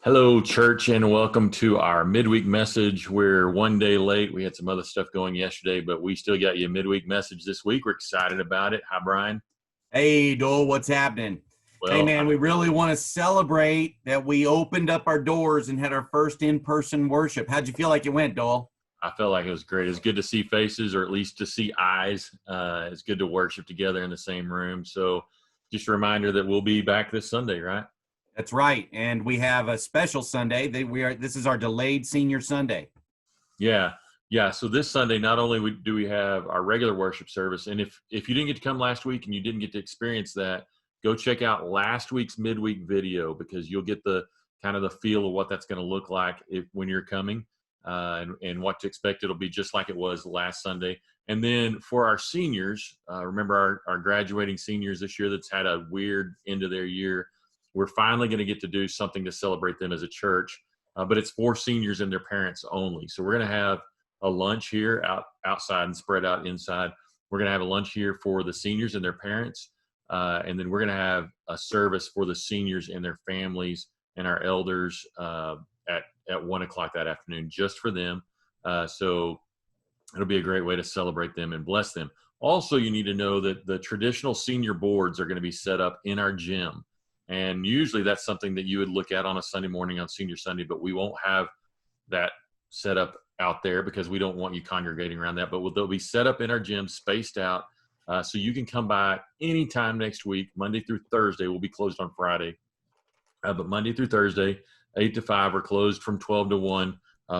Hello, church, and welcome to our midweek message. We're one day late. We had some other stuff going yesterday, but we still got you a midweek message this week. We're excited about it. Hi, Brian. Hey, Dole, what's happening? Hey, Well, man, we really want to celebrate that we opened up our doors and had our first in-person worship. How'd you feel like it went, Dole? I felt like it was great. It's good to see faces, or at least to see eyes. It's good to worship together in the same room. So just a reminder that we'll be back this Sunday, right? That's right. And we have a special Sunday. This is our delayed senior Sunday. Yeah. Yeah. So this Sunday, not only do we have our regular worship service, and if you didn't get to come last week and you didn't get to experience that, go check out last week's midweek video, because you'll get the kind of the feel of what that's going to look like when you're coming, and what to expect. It'll be just like it was last Sunday. And then for our seniors, remember our graduating seniors this year that's had a weird end of their year, we're finally going to get to do something to celebrate them as a church, but it's for seniors and their parents only. So we're going to have a lunch here outside and spread out inside. We're going to have a lunch here for the seniors and their parents. And then we're going to have a service for the seniors and their families and our elders at 1 o'clock that afternoon, just for them. So it'll be a great way to celebrate them and bless them. Also, you need to know that the traditional senior boards are going to be set up in our gym. And usually that's something that you would look at on a Sunday morning on Senior Sunday, but we won't have that set up out there because we don't want you congregating around that. But they'll be set up in our gym, spaced out, so you can come by anytime next week, Monday through Thursday. We'll be closed on Friday, but Monday through Thursday, 8 to 5, we're closed from 12 to 1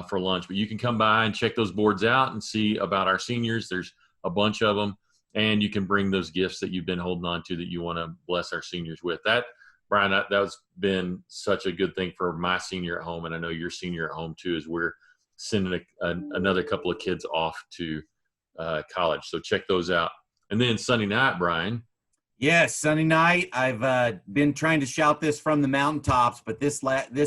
for lunch. But you can come by and check those boards out and see about our seniors. There's a bunch of them, and you can bring those gifts that you've been holding on to that you want to bless our seniors with. That, Brian, that's been such a good thing for my senior at home, and I know your senior at home too, as we're sending another couple of kids off to college. So check those out. And then Sunday night, Brian. Yes, Sunday night. I've been trying to shout this from the mountaintops, but this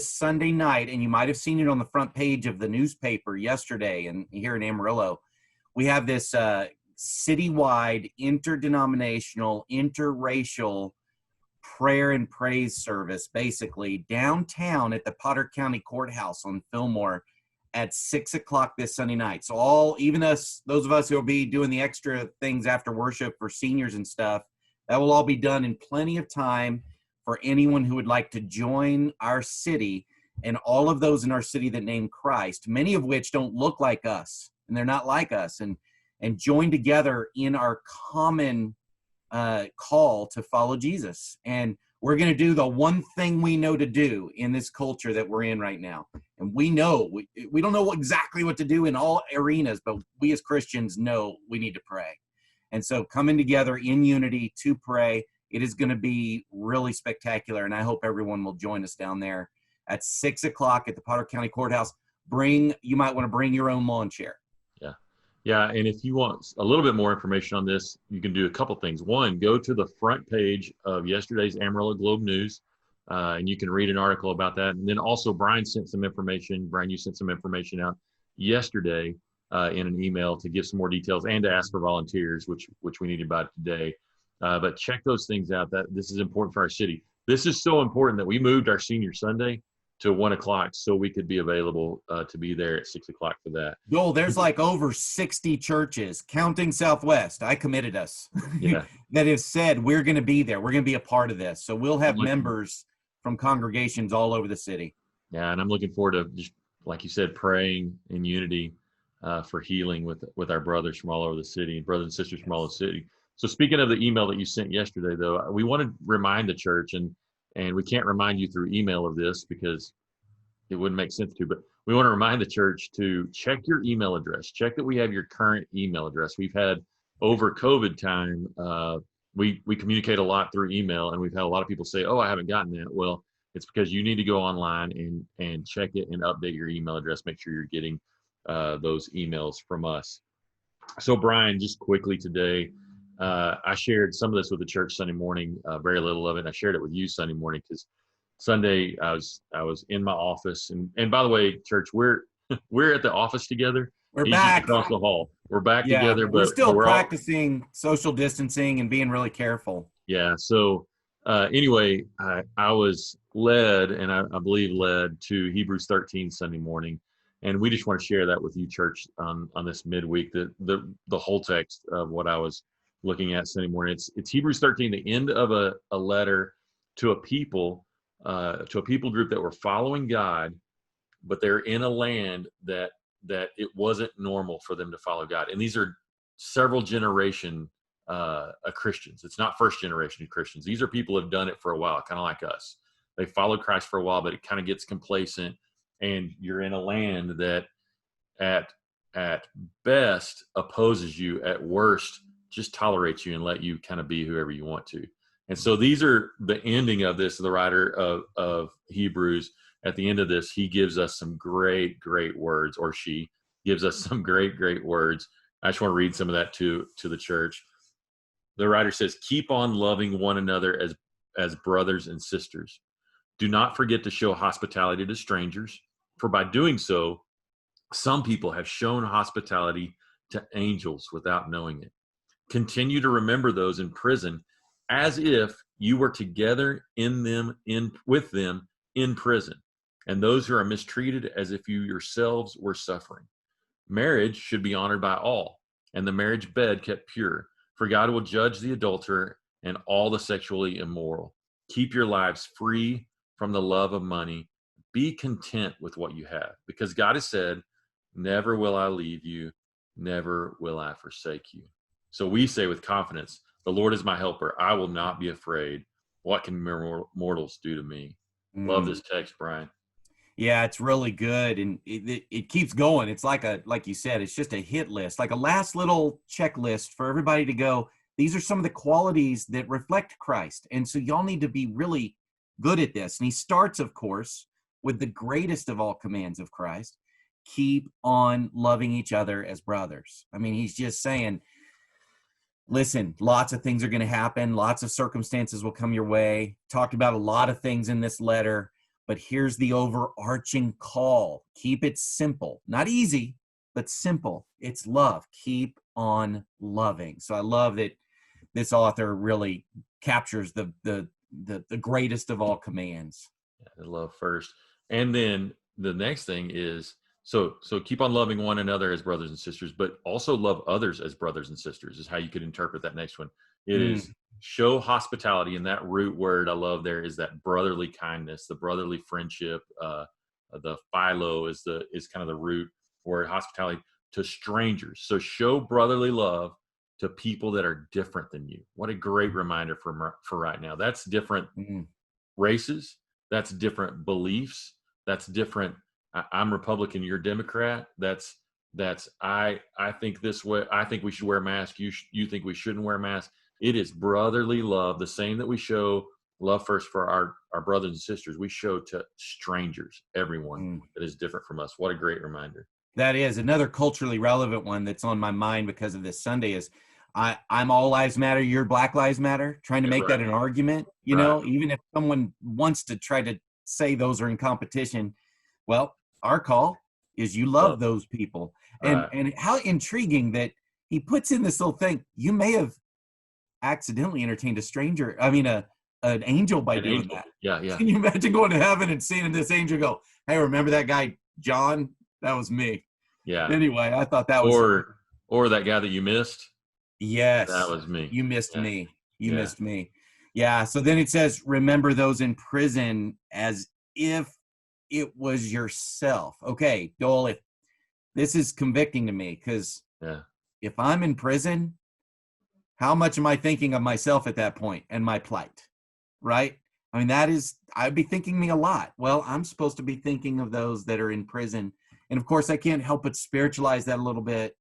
Sunday night, and you might have seen it on the front page of the newspaper yesterday and here in Amarillo, we have this citywide, interdenominational, interracial prayer and praise service, basically downtown at the Potter County Courthouse on Fillmore at 6 o'clock this Sunday night. So those of us who will be doing the extra things after worship for seniors and stuff, that will all be done in plenty of time for anyone who would like to join our city, and all of those in our city that name Christ, many of which don't look like us and they're not like us, and join together in our common call to follow Jesus. And we're going to do the one thing we know to do in this culture that we're in right now. And we know, we don't know exactly what to do in all arenas, but we as Christians know we need to pray. And so coming together in unity to pray, it is going to be really spectacular. And I hope everyone will join us down there at 6 o'clock at the Potter County Courthouse. You might want to bring your own lawn chair. Yeah, and if you want a little bit more information on this, you can do a couple things. One, go to the front page of yesterday's Amarillo Globe News, and you can read an article about that. And then also, Brian, you sent some information out yesterday in an email to give some more details and to ask for volunteers, which we needed about today. But check those things out. That this is important for our city. This is so important that we moved our Senior Sunday to 1 o'clock so we could be available to be there at 6 o'clock for that. Joel, there's like over 60 churches, counting Southwest. I committed us that have said we're going to be there. We're going to be a part of this. So we'll have members from congregations all over the city. Yeah, and I'm looking forward to, just like you said, praying in unity for healing with our brothers from all over the city, and brothers and sisters from all over the city. So speaking of the email that you sent yesterday, though, we want to remind the church, and we can't remind you through email of this because it wouldn't make sense to, but we want to remind the church to check your email address. Check that we have your current email address. We've had, over COVID time, we communicate a lot through email, and we've had a lot of people say, oh, I haven't gotten that. Well, it's because you need to go online and check it and update your email address. Make sure you're getting those emails from us. So Brian, just quickly today, I shared some of this with the church Sunday morning, very little of it. I shared it with you Sunday morning because Sunday I was in my office, and by the way, church, we're at the office together. We're He's back across the hall. We're back together, but we're still practicing social distancing and being really careful. Yeah. So anyway, I was led, and I believe led to Hebrews 13 Sunday morning. And we just want to share that with you, church, on this midweek. The whole text of what I was looking at Sunday morning. It's Hebrews 13, the end of a letter to a people group that were following God, but they're in a land that it wasn't normal for them to follow God. And these are several generation Christians. It's not first generation Christians. These are people who have done it for a while, kind of like us. They followed Christ for a while, but it kind of gets complacent, and you're in a land that at best opposes you, at worst just tolerates you and let you kind of be whoever you want to. And so these are the ending of this. The writer of Hebrews, at the end of this, he gives us some great words, or she gives us some great words. I just want to read some of that to the church. The writer says, keep on loving one another as brothers and sisters. Do not forget to show hospitality to strangers, for by doing so, some people have shown hospitality to angels without knowing it. Continue to remember those in prison as if you were together with them in prison, and those who are mistreated as if you yourselves were suffering. Marriage should be honored by all, and the marriage bed kept pure, for God will judge the adulterer and all the sexually immoral. Keep your lives free from the love of money. Be content with what you have, because God has said, never will I leave you, never will I forsake you. So we say with confidence, the Lord is my helper. I will not be afraid. What can mortals do to me? Love this text, Brian. Yeah, it's really good, and it keeps going. It's like you said, it's just a hit list, like a last little checklist for everybody to go, these are some of the qualities that reflect Christ. And so y'all need to be really good at this. And he starts, of course, with the greatest of all commands of Christ: keep on loving each other as brothers. I mean, he's just saying, listen, lots of things are going to happen. Lots of circumstances will come your way. Talked about a lot of things in this letter, but here's the overarching call. Keep it simple. Not easy, but simple. It's love. Keep on loving. So I love that this author really captures the greatest of all commands. Yeah, love first. And then the next thing is, so keep on loving one another as brothers and sisters, but also love others as brothers and sisters is how you could interpret that next one. It is show hospitality, and that root word I love there is that brotherly kindness, the brotherly friendship. The philo is kind of the root word, hospitality to strangers. So show brotherly love to people that are different than you. What a great reminder for right now. That's different races. That's different beliefs. That's different. I'm Republican, you're Democrat. That's I think this way. I think we should wear masks. You think we shouldn't wear masks. It is brotherly love, the same that we show love first for our brothers and sisters. We show to strangers, everyone that is different from us. What a great reminder. That is another culturally relevant one that's on my mind because of this Sunday is I'm all lives matter, you're Black Lives Matter, trying to make that an argument, you know, even if someone wants to try to say those are in competition. Well, our call is you love those people. And how intriguing that he puts in this little thing. You may have accidentally entertained a stranger. I mean, an angel by doing that. Yeah. Can you imagine going to heaven and seeing this angel go, hey, remember that guy, John? That was me. Yeah. Anyway, I thought that was. Or that guy that you missed. Yes. That was me. You missed me. You missed me. Yeah. So then it says, remember those in prison as if it was yourself. Okay, Joel, if this is convicting to me, because if I'm in prison, how much am I thinking of myself at that point and my plight, right? I mean, I'd be thinking me a lot. Well, I'm supposed to be thinking of those that are in prison. And of course, I can't help but spiritualize that a little bit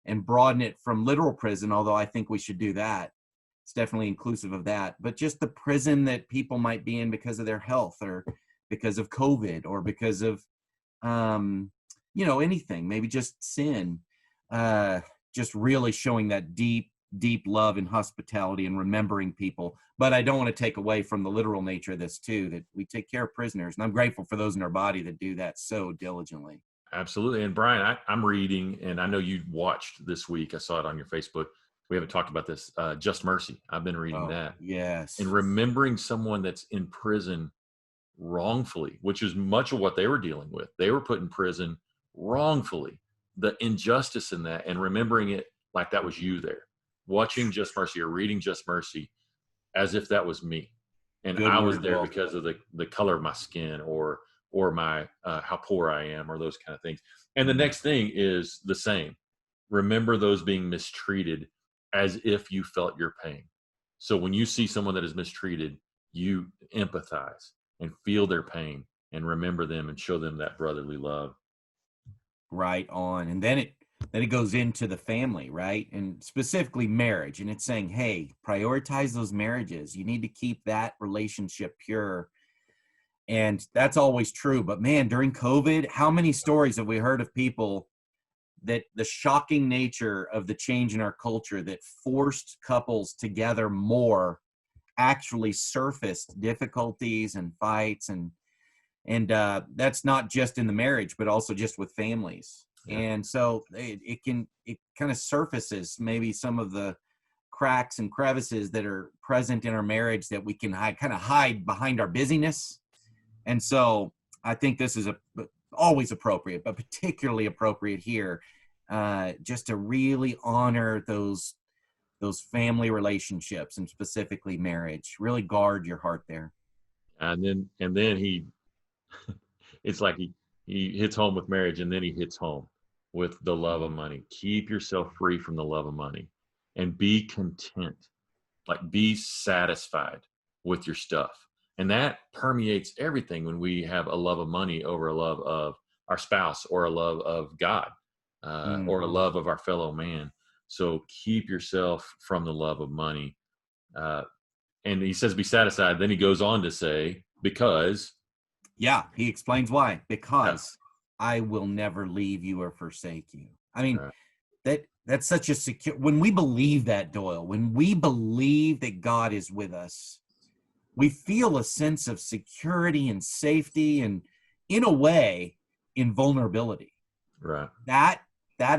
and broaden it from literal prison, although I think we should do that. It's definitely inclusive of that. But just the prison that people might be in because of their health or because of COVID or because of, anything, maybe just sin, just really showing that deep love and hospitality and remembering people. But I don't want to take away from the literal nature of this too, that we take care of prisoners. And I'm grateful for those in our body that do that so diligently. Absolutely. And Brian, I'm reading, and I know you watched this week. I saw it on your Facebook. We haven't talked about this. Just Mercy. I've been reading that. Yes. And remembering someone that's in prison wrongfully, which is much of what they were dealing with. They were put in prison wrongfully. The injustice in that, and remembering it like that was you there, watching Just Mercy or reading Just Mercy as if that was me. And Good I was word, there Will. because of the color of my skin or my how poor I am or those kind of things. And the next thing is the same. Remember those being mistreated as if you felt your pain. So when you see someone that is mistreated, you empathize and feel their pain and remember them and show them that brotherly love. Right on. And then it goes into the family, right? And specifically marriage. And it's saying, hey, prioritize those marriages. You need to keep that relationship pure. And that's always true. But man, during COVID, how many stories have we heard of people that the shocking nature of the change in our culture that forced couples together more actually surfaced difficulties and fights, and that's not just in the marriage, but also just with families. Yeah. And so it kind of surfaces maybe some of the cracks and crevices that are present in our marriage that we can kind of hide behind our busyness. And so I think this is always appropriate, but particularly appropriate here, just to really honor those family relationships and specifically marriage. Really guard your heart there. And then he it's like he hits home with marriage, and then he hits home with the love of money. Keep yourself free from the love of money and be content. Like, be satisfied with your stuff. And that permeates everything when we have a love of money over a love of our spouse or a love of God or a love of our fellow man. So keep yourself from the love of money. And he says, be satisfied. Then he goes on to say, because. Yeah, he explains why. Because I will never leave you or forsake you. I mean, that's such a secure, when we believe that, Doyle, when we believe that God is with us, we feel a sense of security and safety and, in a way, invulnerability. Right. That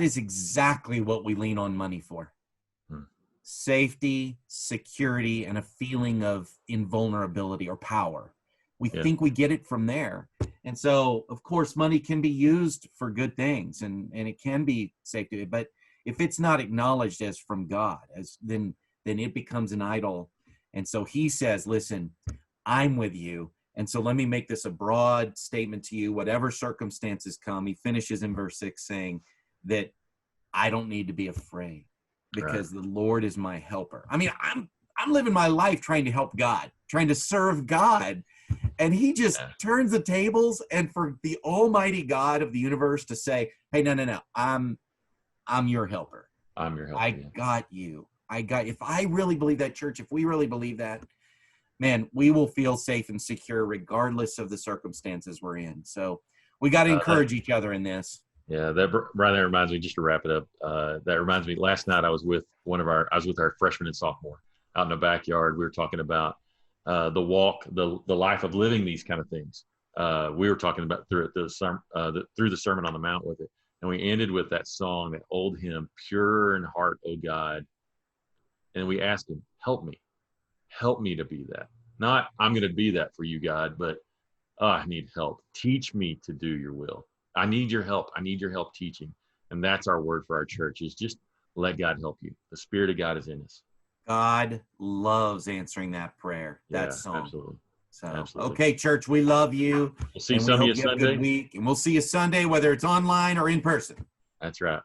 is exactly what we lean on money for. Safety, security, and a feeling of invulnerability or power. We think we get it from there. And so, of course, money can be used for good things and it can be safe to it. But if it's not acknowledged as from God, then it becomes an idol. And so he says, listen, I'm with you. And so let me make this a broad statement to you. Whatever circumstances come, he finishes in verse 6 saying that I don't need to be afraid because the Lord is my helper. I mean, I'm living my life trying to help God, trying to serve God. And he just turns the tables, and for the almighty God of the universe to say, hey, no, I'm your helper. I'm your helper. I got you. If I really believe that, church, if we really believe that, man, we will feel safe and secure regardless of the circumstances we're in. So we got to encourage each other in this. Yeah, Brian, that reminds me, just to wrap it up, that reminds me, last night I was with our freshman and sophomore out in the backyard. We were talking about the walk, the life of living these kind of things. We were talking about through the Sermon on the Mount with it. And we ended with that song, that old hymn, Pure in Heart, O God. And we asked him, help me to be that. Not, I'm going to be that for you, God, but I need help. Teach me to do your will. I need your help. I need your help teaching. And that's our word for our church, is just let God help you. The Spirit of God is in us. God loves answering that prayer, that song. Absolutely. So, absolutely. Okay, church, we love you. We'll see some of you Sunday. Good week, and we'll see you Sunday, whether it's online or in person. That's right.